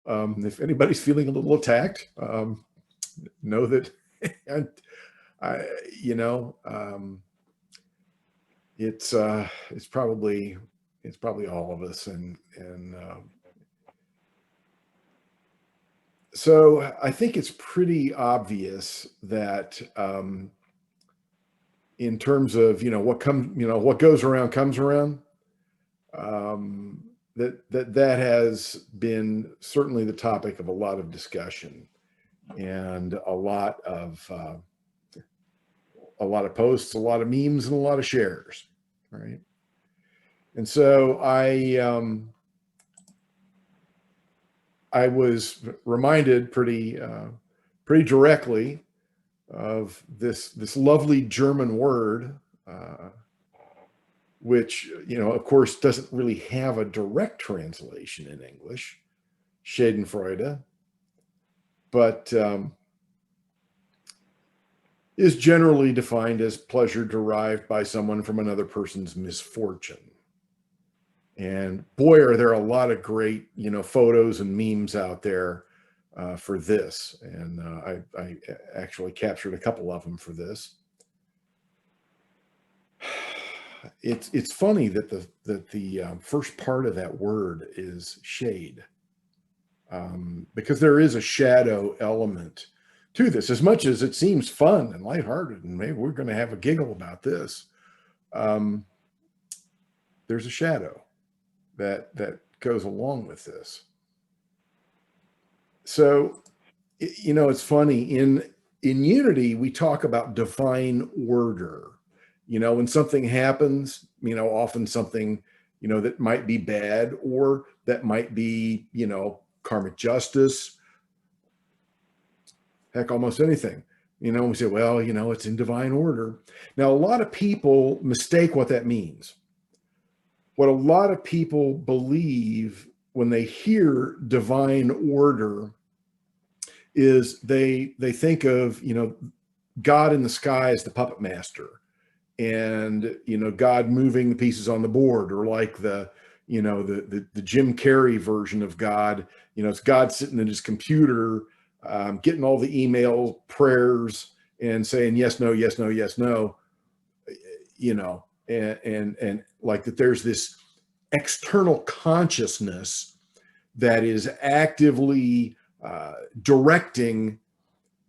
If anybody's feeling a little attacked, know that and I, you know, it's probably all of us, and so I think it's pretty obvious that in terms of what goes around comes around. That has been certainly the topic of a lot of discussion and a lot of posts, a lot of memes, and a lot of shares, right? And so I was reminded pretty directly of this lovely German word, which, of course, doesn't really have a direct translation in English, Schadenfreude, but is generally defined as pleasure derived by someone from another person's misfortune. And boy, are there a lot of great, photos and memes out there for this. And I actually captured a couple of them for this. It's funny that the first part of that word is shade, because there is a shadow element to this. As much as it seems fun and lighthearted, and maybe we're going to have a giggle about this, there's a shadow that goes along with this. So, it's funny, in Unity we talk about divine order. When something happens, often something, that might be bad, or that might be, karmic justice, heck, almost anything. We say, well, it's in divine order. Now, a lot of people mistake what that means. What a lot of people believe when they hear divine order is they think of, God in the sky as the puppet master, and God moving the pieces on the board, or like the Jim Carrey version of God. It's God sitting at his computer, getting all the email prayers and saying yes, no, yes, no, yes, no. And like that, there's this external consciousness that is actively directing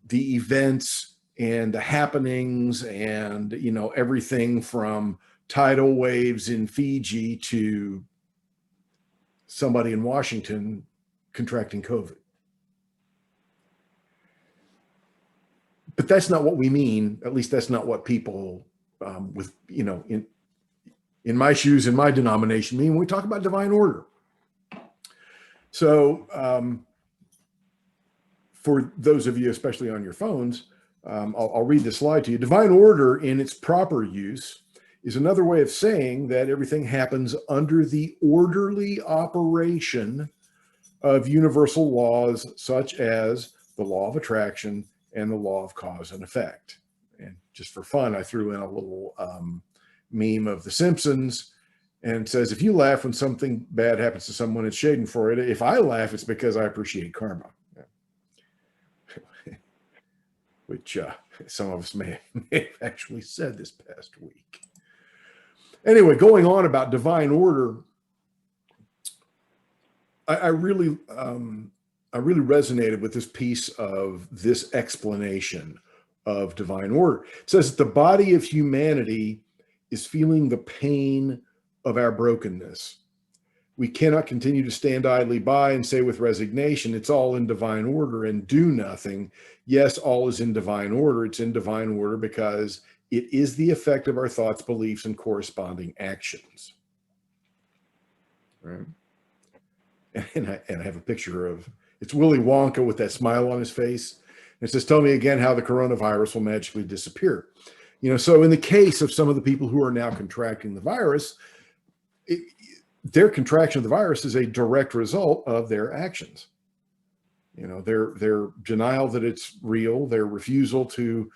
the events and the happenings, and everything from tidal waves in Fiji to somebody in Washington contracting COVID. But that's not what we mean. At least that's not what people with in my shoes, in my denomination, mean when we talk about divine order. So for those of you, especially on your phones, I'll read this slide to you. Divine order in its proper use is another way of saying that everything happens under the orderly operation of universal laws, such as the law of attraction and the law of cause and effect. And just for fun, I threw in a little meme of The Simpsons, and it says, if you laugh when something bad happens to someone, it's Schadenfreude. If I laugh, it's because I appreciate karma. Which some of us may have actually said this past week. Anyway, going on about divine order, I really resonated with this piece of this explanation of divine order. It says that the body of humanity is feeling the pain of our brokenness. We cannot continue to stand idly by and say with resignation, it's all in divine order, and do nothing. Yes, all is in divine order. It's in divine order because it is the effect of our thoughts, beliefs, and corresponding actions. Right? And I have a picture of, it's Willy Wonka with that smile on his face. And it says, tell me again how the coronavirus will magically disappear. So in the case of some of the people who are now contracting the virus, their contraction of the virus is a direct result of their actions. Their denial that it's real, their refusal to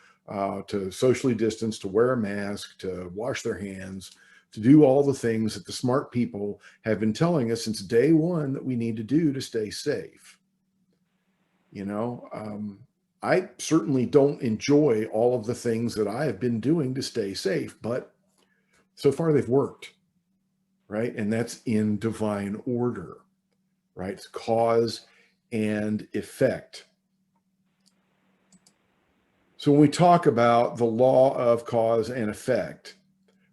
socially distance, to wear a mask, to wash their hands, to do all the things that the smart people have been telling us since day one that we need to do to stay safe. I certainly don't enjoy all of the things that I have been doing to stay safe, but so far they've worked, right? And that's in divine order, right? It's cause and effect. So when we talk about the law of cause and effect,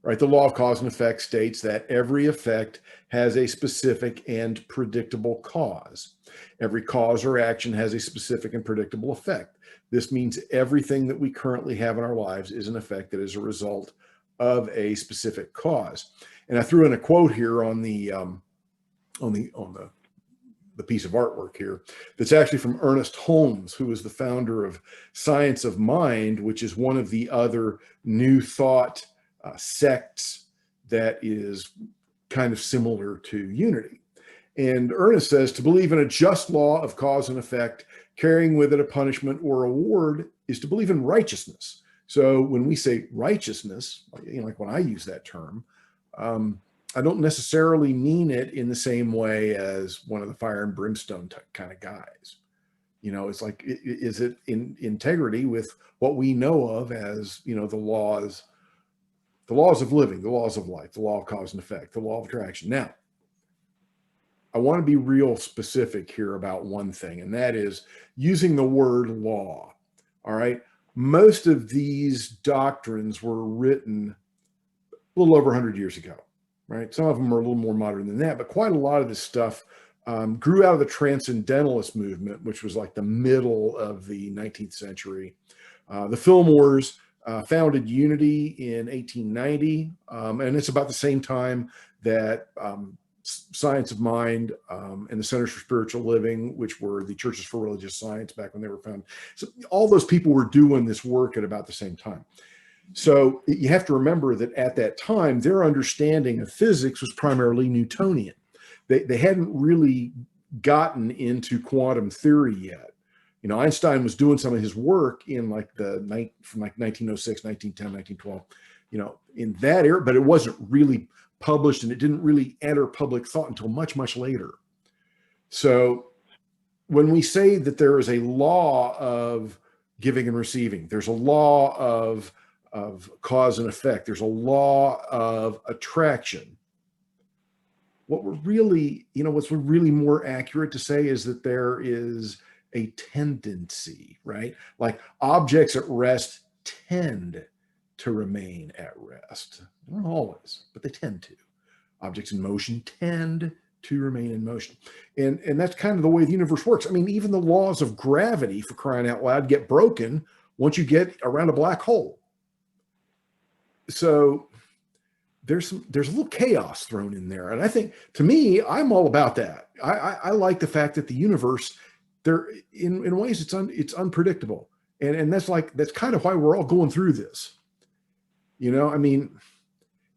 right, the law of cause and effect states that every effect has a specific and predictable cause. Every cause or action has a specific and predictable effect. This means everything that we currently have in our lives is an effect that is a result of a specific cause. And I threw in a quote here on the piece of artwork here that's actually from Ernest Holmes, who is the founder of Science of Mind, which is one of the other New Thought sects that is kind of similar to Unity. And Ernest says, to believe in a just law of cause and effect, carrying with it a punishment or reward, is to believe in righteousness. So when we say righteousness, like when I use that term, I don't necessarily mean it in the same way as one of the fire and brimstone kind of guys. It's like, is it in integrity with what we know of as, the laws of living, the laws of life, the law of cause and effect, the law of attraction. Now, I want to be real specific here about one thing, and that is using the word law. All right. Most of these doctrines were written a little over 100 years ago, right? Some of them are a little more modern than that, but quite a lot of this stuff grew out of the Transcendentalist movement, which was like the middle of the 19th century. The Fillmores founded Unity in 1890, and it's about the same time that Science of Mind and the Centers for Spiritual Living, which were the Churches for Religious Science back when they were founded. So all those people were doing this work at about the same time. So you have to remember that at that time, their understanding of physics was primarily Newtonian. They hadn't really gotten into quantum theory yet. Einstein was doing some of his work in from 1906, 1910, 1912, in that era, but it wasn't really published and it didn't really enter public thought until much, much later. So when we say that there is a law of giving and receiving, there's a law of cause and effect, there's a law of attraction. What's really more accurate to say is that there is a tendency, right? Like objects at rest tend to remain at rest. Not always, but they tend to. Objects in motion tend to remain in motion. And that's kind of the way the universe works. I mean, even the laws of gravity, for crying out loud, get broken once you get around a black hole. So there's a little chaos thrown in there. And I think, to me, I'm all about that. I like the fact that the universe, in ways it's unpredictable. And that's kind of why we're all going through this. I mean,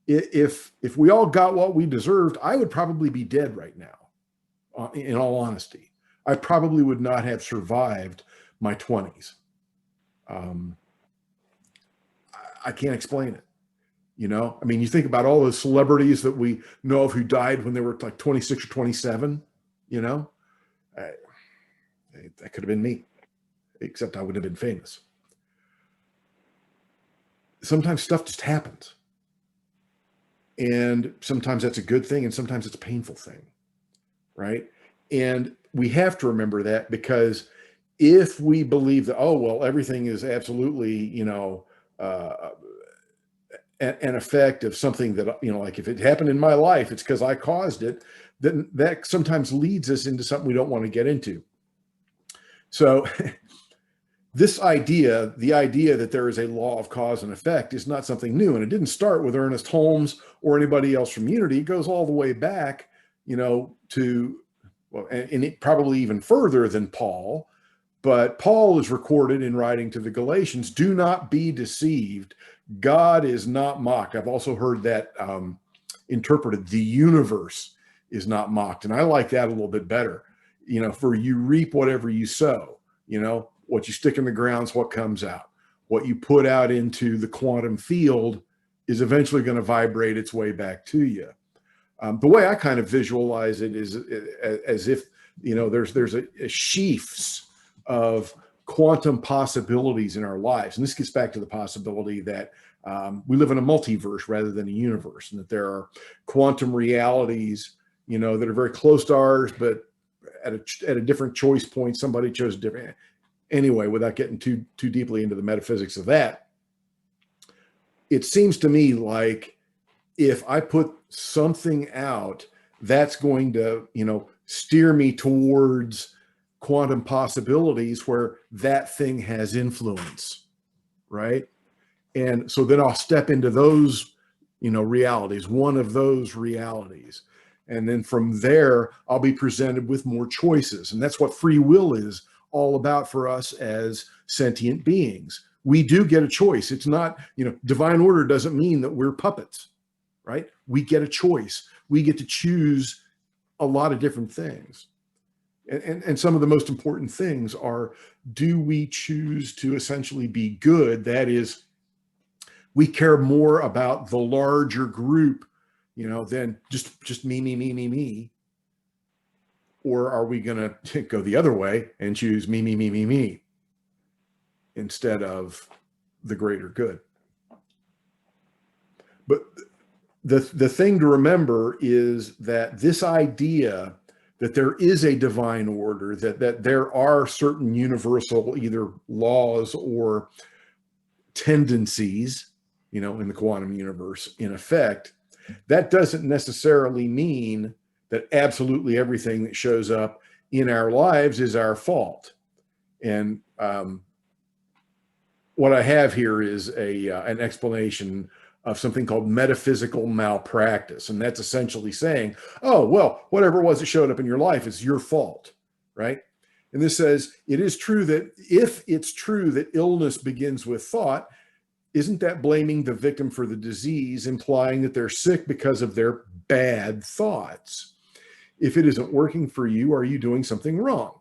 if we all got what we deserved, I would probably be dead right now. In all honesty, I probably would not have survived my 20s. I can't explain it. I mean, you think about all those celebrities that we know of who died when they were like 26 or 27, that could have been me, except I would have been famous. Sometimes stuff just happens. And sometimes that's a good thing, and sometimes it's a painful thing, right? And we have to remember that, because if we believe that, oh, well, everything is absolutely, an effect of something that, like if it happened in my life, it's because I caused it, then that sometimes leads us into something we don't want to get into. So the idea that there is a law of cause and effect is not something new. And it didn't start with Ernest Holmes or anybody else from Unity. It goes all the way back, to, and it probably even further than Paul. But Paul is recorded in writing to the Galatians, do not be deceived. God is not mocked. I've also heard that interpreted, the universe is not mocked. And I like that a little bit better. For you reap whatever you sow. What you stick in the ground is what comes out. What you put out into the quantum field is eventually going to vibrate its way back to you. The way I kind of visualize it is as if, there's a sheaves of quantum possibilities in our lives. And this gets back to the possibility that we live in a multiverse rather than a universe, and that there are quantum realities, that are very close to ours, but at a different choice point, somebody chose different. Anyway, without getting too deeply into the metaphysics of that, it seems to me like if I put something out, that's going to, steer me towards quantum possibilities where that thing has influence, right? And so then I'll step into those, realities, one of those realities. And then from there, I'll be presented with more choices. And that's what free will is all about for us as sentient beings. We do get a choice. It's not, divine order doesn't mean that we're puppets, right? We get a choice. We get to choose a lot of different things. And some of the most important things are, do we choose to essentially be good? That is, we care more about the larger group, than just me. Or are we going to go the other way and choose me instead of the greater good? But the thing to remember is that this idea that there is a divine order, that there are certain universal either laws or tendencies, in the quantum universe in effect, that doesn't necessarily mean that absolutely everything that shows up in our lives is our fault. And what I have here is an explanation of something called metaphysical malpractice. And that's essentially saying, oh, well, whatever it was that showed up in your life is your fault, right? And this says, it is true that if it's true that illness begins with thought, isn't that blaming the victim for the disease, implying that they're sick because of their bad thoughts? If it isn't working for you, are you doing something wrong?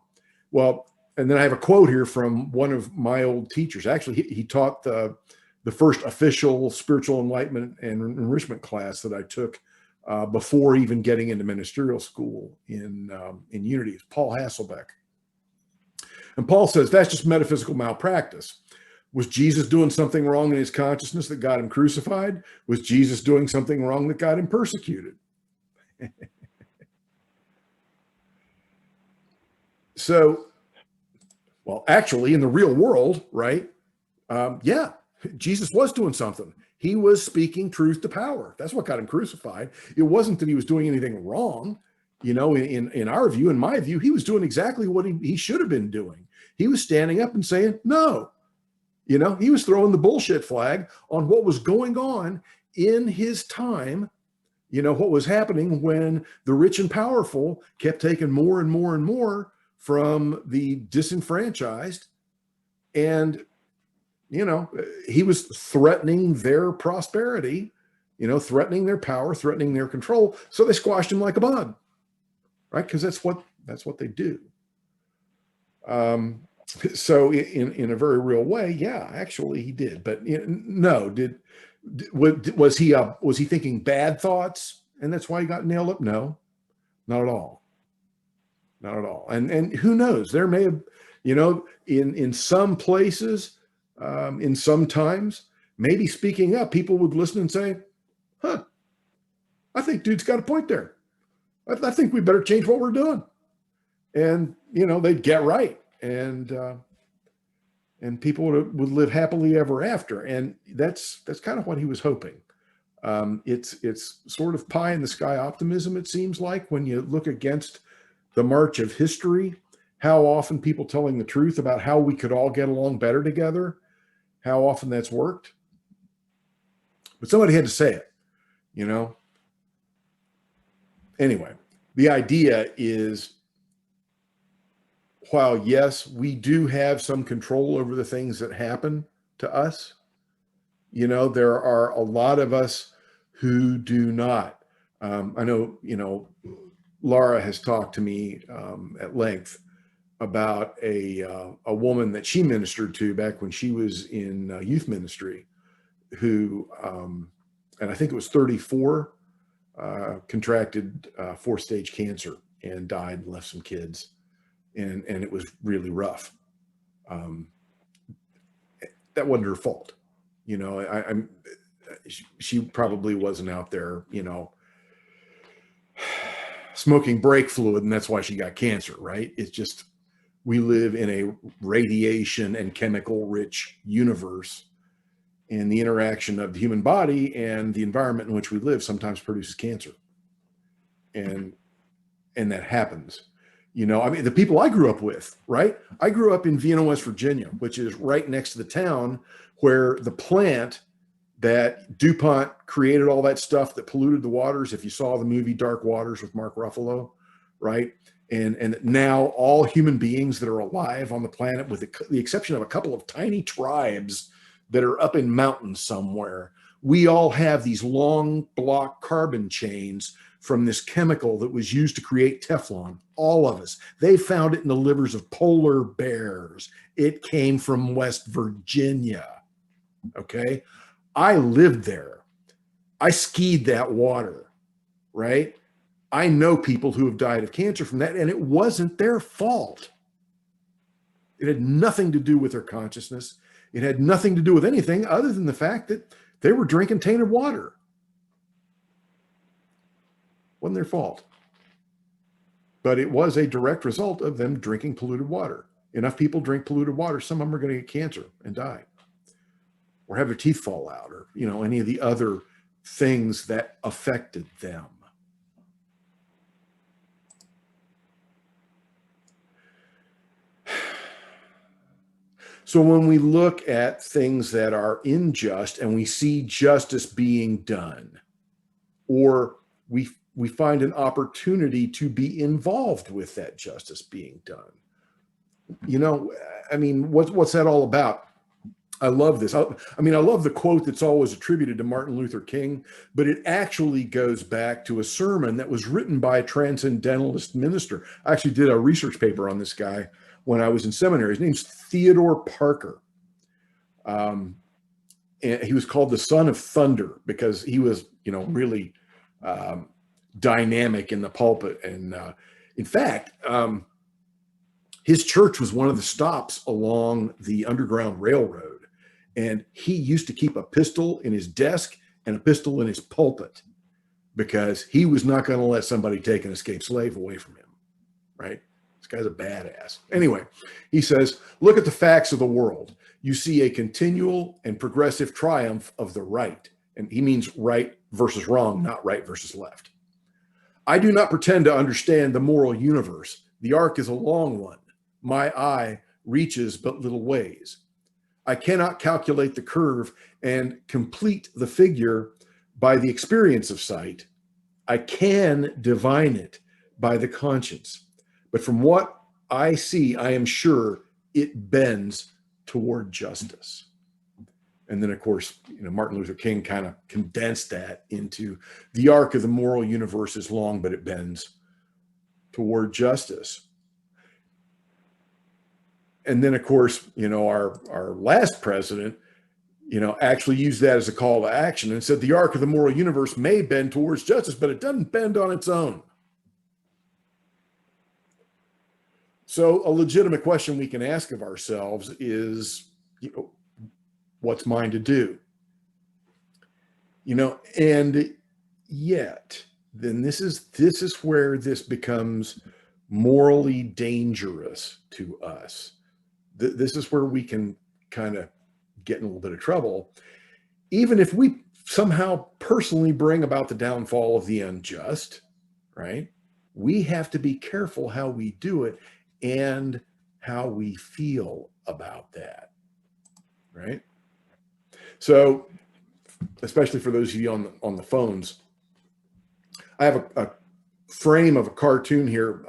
Well, and then I have a quote here from one of my old teachers. Actually, he taught the first official spiritual enlightenment and enrichment class that I took before even getting into ministerial school in Unity. It's Paul Hasselbeck. And Paul says that's just metaphysical malpractice. Was Jesus doing something wrong in his consciousness that got him crucified? Was Jesus doing something wrong that got him persecuted? So, well, actually, in the real world, right? Yeah, Jesus was doing something. He was speaking truth to power. That's what got him crucified. It wasn't that he was doing anything wrong. In our view, in my view, he was doing exactly what he should have been doing. He was standing up and saying, no. He was throwing the bullshit flag on what was going on in his time, what was happening when the rich and powerful kept taking more and more and more from the disenfranchised. And, he was threatening their prosperity, threatening their power, threatening their control. So they squashed him like a bug, right? Because that's what they do. So in a very real way, yeah, actually he did. But no, was he thinking bad thoughts and that's why he got nailed up? No, not at all. Not at all. And who knows? There may have, in some places, in some times, maybe speaking up, people would listen and say, huh, I think dude's got a point there. I think we better change what we're doing. And, they'd get right. And people would live happily ever after. And that's kind of what he was hoping. It's sort of pie in the sky optimism, it seems like, when you look against the march of history, how often people telling the truth about how we could all get along better together, how often that's worked. But somebody had to say it, Anyway, the idea is, while yes, we do have some control over the things that happen to us, there are a lot of us who do not. I know, Laura has talked to me at length about a woman that she ministered to back when she was in youth ministry, who, and I think it was 34, contracted 4th stage cancer and died and left some kids. And it was really rough. Um, that wasn't her fault. You know, she probably wasn't out there, you know, smoking brake fluid, and that's why she got cancer, right? It's just, we live in a radiation and chemical rich universe, and the interaction of the human body and the environment in which we live sometimes produces cancer. And that happens. You know, I mean, the people I grew up with, right? I grew up in Vienna, West Virginia, which is right next to the town where the plant that DuPont created all that stuff that polluted the waters. If you saw the movie Dark Waters with Mark Ruffalo, right? And now all human beings that are alive on the planet, with the exception of a couple of tiny tribes that are up in mountains somewhere, we all have these long block carbon chains from this chemical that was used to create Teflon. All of us. They found it in the livers of polar bears. It came from West Virginia. Okay. I lived there. I skied that water, right? I know people who have died of cancer from that, and it wasn't their fault. It had nothing to do with their consciousness. It had nothing to do with anything other than the fact that they were drinking tainted water. Wasn't their fault. But it was a direct result of them drinking polluted water. Enough people drink polluted water, some of them are going to get cancer and die, or have their teeth fall out, or, you know, any of the other things that affected them. So when we look at things that are unjust and we see justice being done, or we find an opportunity to be involved with that justice being done, you know, I mean, what's that all about? I love this. I love the quote that's always attributed to Martin Luther King, but it actually goes back to a sermon that was written by a transcendentalist minister. I actually did a research paper on this guy when I was in seminary. His name's Theodore Parker. And he was called the Son of Thunder because he was, you know, really dynamic in the pulpit. And in fact, his church was one of the stops along the Underground Railroad. And he used to keep a pistol in his desk and a pistol in his pulpit because he was not going to let somebody take an escaped slave away from him, right? This guy's a badass. Anyway, he says, look at the facts of the world. You see a continual and progressive triumph of the right. And he means right versus wrong, not right versus left. I do not pretend to understand the moral universe. The arc is a long one. My eye reaches but little ways. I cannot calculate the curve and complete the figure by the experience of sight. I can divine it by the conscience. But from what I see, I am sure it bends toward justice. And then, of course, you know, Martin Luther King kind of condensed that into the arc of the moral universe is long, but it bends toward justice. And then, of course, you know, our last president, you know, actually used that as a call to action and said the arc of the moral universe may bend towards justice, but it doesn't bend on its own. So a legitimate question we can ask of ourselves is, you know, what's mine to do? You know, and yet, then this is where this becomes morally dangerous to us. This is where we can kind of get in a little bit of trouble, even if we somehow personally bring about the downfall of the unjust, right? We have to be careful how we do it and how we feel about that, right? So, especially for those of you on the phones, I have a frame of a cartoon here.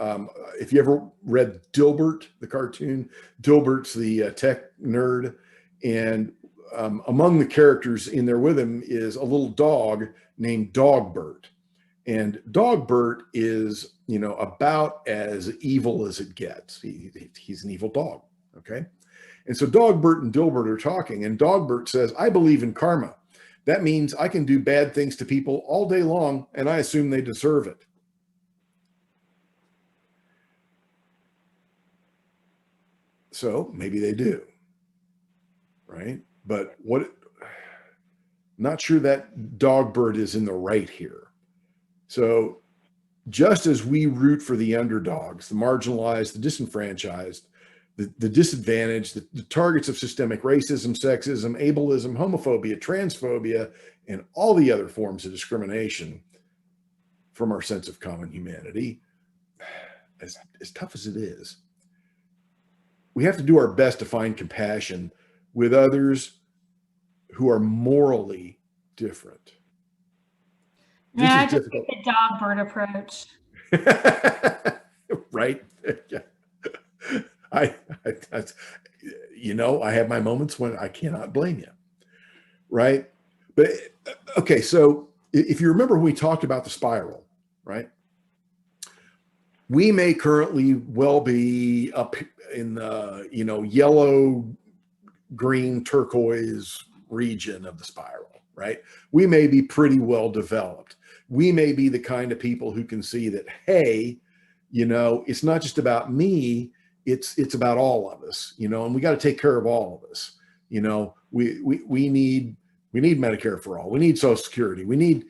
If you ever read Dilbert, the cartoon, Dilbert's the tech nerd, and among the characters in there with him is a little dog named Dogbert. And Dogbert is, you know, about as evil as it gets. He's an evil dog, okay? And so Dogbert and Dilbert are talking, and Dogbert says, I believe in karma. That means I can do bad things to people all day long, and I assume they deserve it. So maybe they do, right? But not sure that dog bird is in the right here. So just as we root for the underdogs, the marginalized, the disenfranchised, the disadvantaged, the targets of systemic racism, sexism, ableism, homophobia, transphobia, and all the other forms of discrimination from our sense of common humanity, as tough as it is, we have to do our best to find compassion with others who are morally different. Yeah, I just think the dog bird approach. Right? Yeah. I have my moments when I cannot blame you, right? But okay, so if you remember when we talked about the spiral, right? We may currently well be up in the, yellow, green, turquoise region of the spiral, right? We may be pretty well developed. We may be the kind of people who can see that, hey, it's not just about me, it's about all of us, and we got to take care of all of us. We need Medicare for all. We need Social Security. We need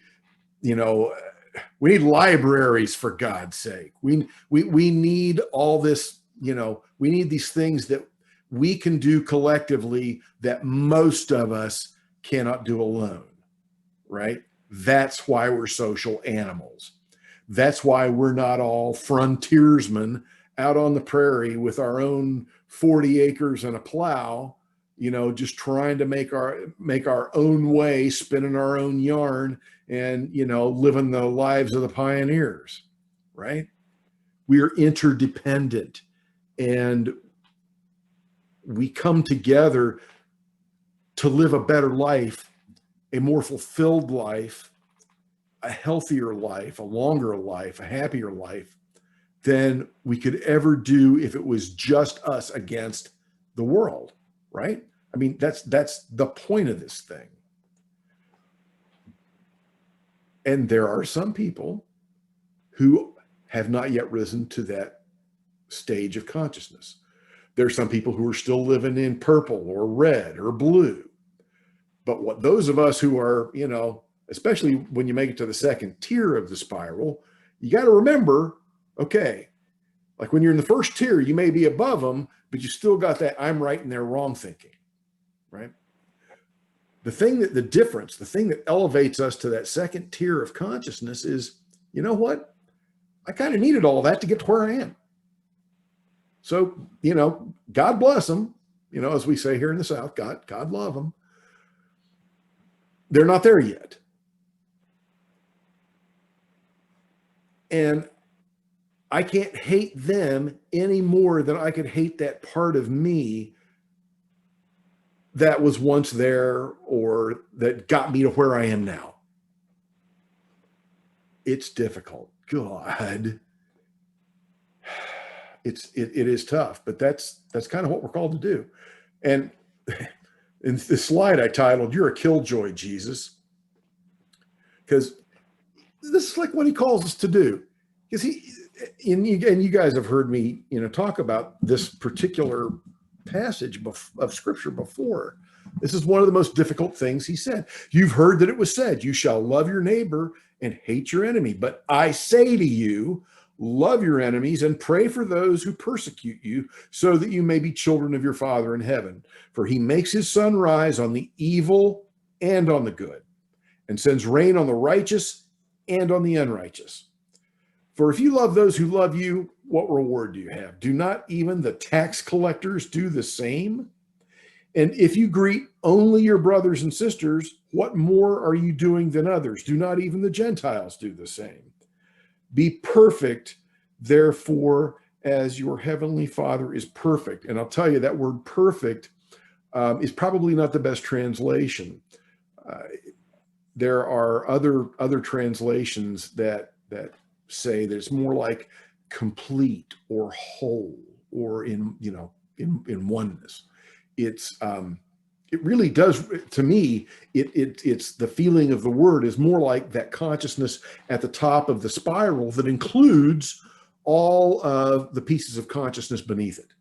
libraries, for God's sake. We need all this, we need these things that we can do collectively that most of us cannot do alone, right? That's why we're social animals. That's why we're not all frontiersmen out on the prairie with our own 40 acres and a plow, just trying to make our own way, spinning our own yarn, and, living the lives of the pioneers, right? We are interdependent, and we come together to live a better life, a more fulfilled life, a healthier life, a longer life, a happier life than we could ever do if it was just us against the world, right? I mean, that's the point of this thing. And there are some people who have not yet risen to that stage of consciousness. There are some people who are still living in purple or red or blue. But what those of us who are, especially when you make it to the second tier of the spiral, you got to remember, okay, like when you're in the first tier, you may be above them, but you still got that I'm right and they're wrong thinking, right? The thing that elevates us to that second tier of consciousness is, you know what? I kind of needed all that to get to where I am. So, God bless them, as we say here in the South, God love them. They're not there yet. And I can't hate them any more than I could hate that part of me that was once there or that got me to where I am now. It's difficult. God. It is tough, but that's kind of what we're called to do. And in the slide I titled, "You're a killjoy, Jesus," because this is like what he calls us to do. Because and you guys have heard me, talk about this particular passage of scripture before. This is one of the most difficult things he said. You've heard that it was said, you shall love your neighbor and hate your enemy. But I say to you, love your enemies and pray for those who persecute you, so that you may be children of your Father in heaven. For he makes his sun rise on the evil and on the good, and sends rain on the righteous and on the unrighteous. For if you love those who love you, what reward do you have? Do not even the tax collectors do the same? And if you greet only your brothers and sisters, what more are you doing than others? Do not even the Gentiles do the same? Be perfect, therefore, as your heavenly Father is perfect. And I'll tell you, that word perfect is probably not the best translation. There are other translations that say that it's more like complete or whole or in oneness. It really does, to me, it's the feeling of the word is more like that consciousness at the top of the spiral that includes all of the pieces of consciousness beneath it.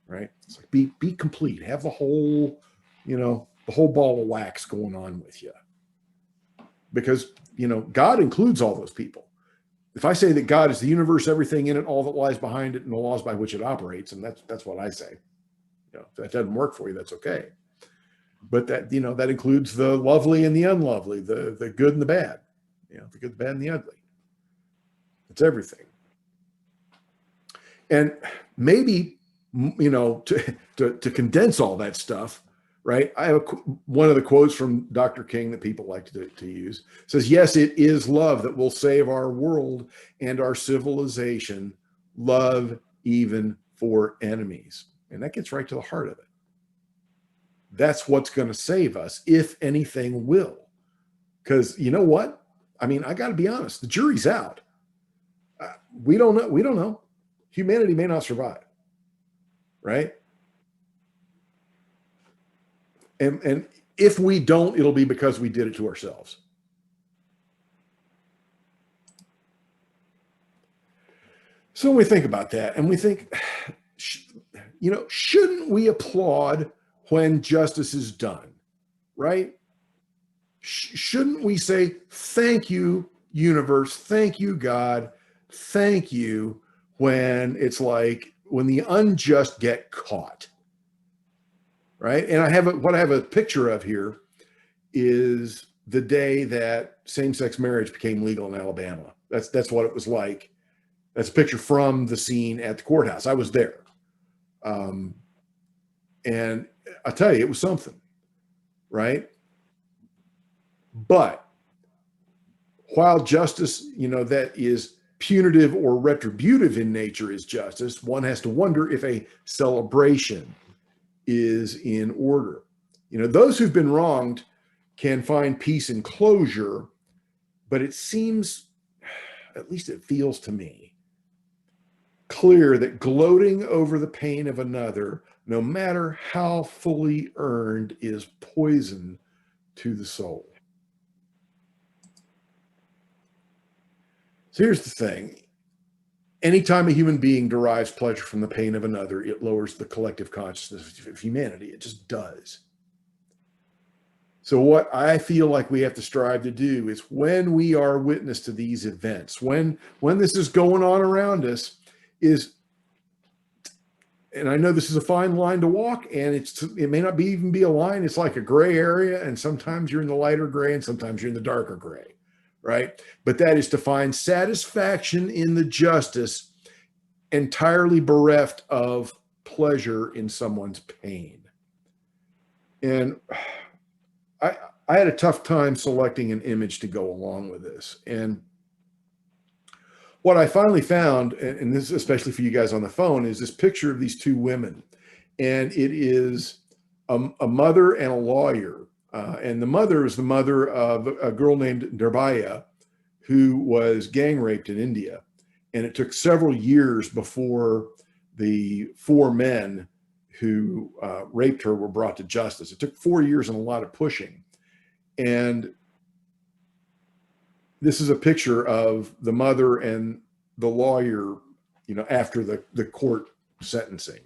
right? It's like be complete. Have the whole, the whole ball of wax going on with you. Because, God includes all those people. If I say that God is the universe, everything in it, all that lies behind it, and the laws by which it operates, and that's what I say. If that doesn't work for you, that's okay. But that, that includes the lovely and the unlovely, the good and the bad, the good, the bad, and the ugly. It's everything. And maybe, to condense all that stuff, right? I have one of the quotes from Dr. King that people like to use. It says, yes, it is love that will save our world and our civilization. Love even for enemies. And that gets right to the heart of it. That's what's going to save us, if anything will. Because you know what? I mean, I got to be honest. The jury's out. We don't know. We don't know. Humanity may not survive, right? And if we don't, it'll be because we did it to ourselves. So when we think about that, and we think, shouldn't we applaud when justice is done, right? Shouldn't we say, thank you, universe, thank you, God, thank you, when it's like, when the unjust get caught, right? And I have a picture of here is the day that same-sex marriage became legal in Alabama. That's what it was like. That's a picture from the scene at the courthouse. I was there. And I tell you, it was something, right? But while justice, that is punitive or retributive in nature is justice, one has to wonder if a celebration is in order. Those who've been wronged can find peace and closure, but it seems, at least it feels to me, clear that gloating over the pain of another, no matter how fully earned, is poison to the soul. So here's the thing. Anytime a human being derives pleasure from the pain of another, it lowers the collective consciousness of humanity. It just does. So what I feel like we have to strive to do is, when we are witness to these events, when this is going on around us, and I know this is a fine line to walk, and it may not even be a line. It's like a gray area, and sometimes you're in the lighter gray and sometimes you're in the darker gray, right? But that is to find satisfaction in the justice, entirely bereft of pleasure in someone's pain. And I had a tough time selecting an image to go along with this. And what I finally found, and this is especially for you guys on the phone, is this picture of these two women. And it is a mother and a lawyer. And the mother is the mother of a girl named Nirbhaya, who was gang raped in India. And it took several years before the 4 men who raped her were brought to justice. It took 4 years and a lot of pushing. And this is a picture of the mother and the lawyer, after the court sentencing.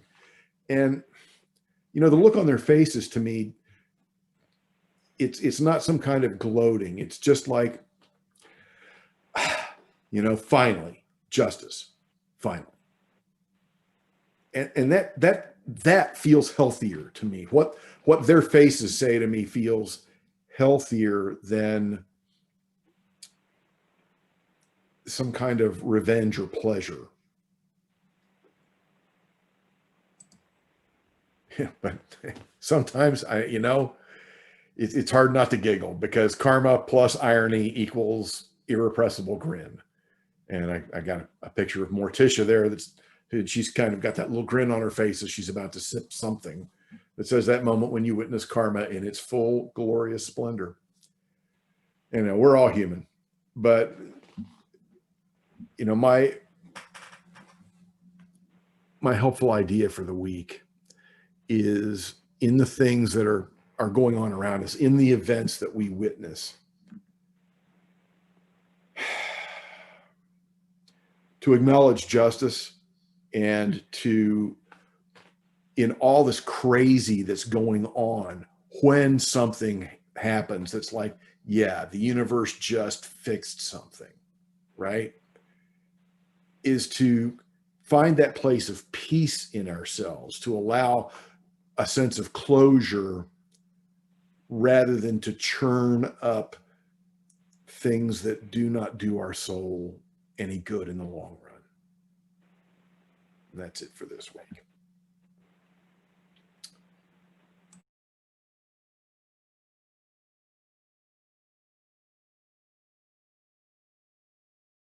And, the look on their faces, to me, it's not some kind of gloating. It's just like, finally, justice, finally. And that feels healthier to me. What their faces say to me feels healthier than some kind of revenge or pleasure. Yeah, but sometimes it's hard not to giggle, because karma plus irony equals irrepressible grin. And I got a picture of Morticia there. She's kind of got that little grin on her face as she's about to sip something that says, that moment when you witness karma in its full glorious splendor. We're all human, but my helpful idea for the week is, in the things that are going on around us, in the events that we witness, to acknowledge justice and to in all this crazy that's going on, when something happens that's like, yeah, the universe just fixed something, right? Is to find that place of peace in ourselves, to allow a sense of closure rather than to churn up things that do not do our soul any good in the long run. And that's it for this week.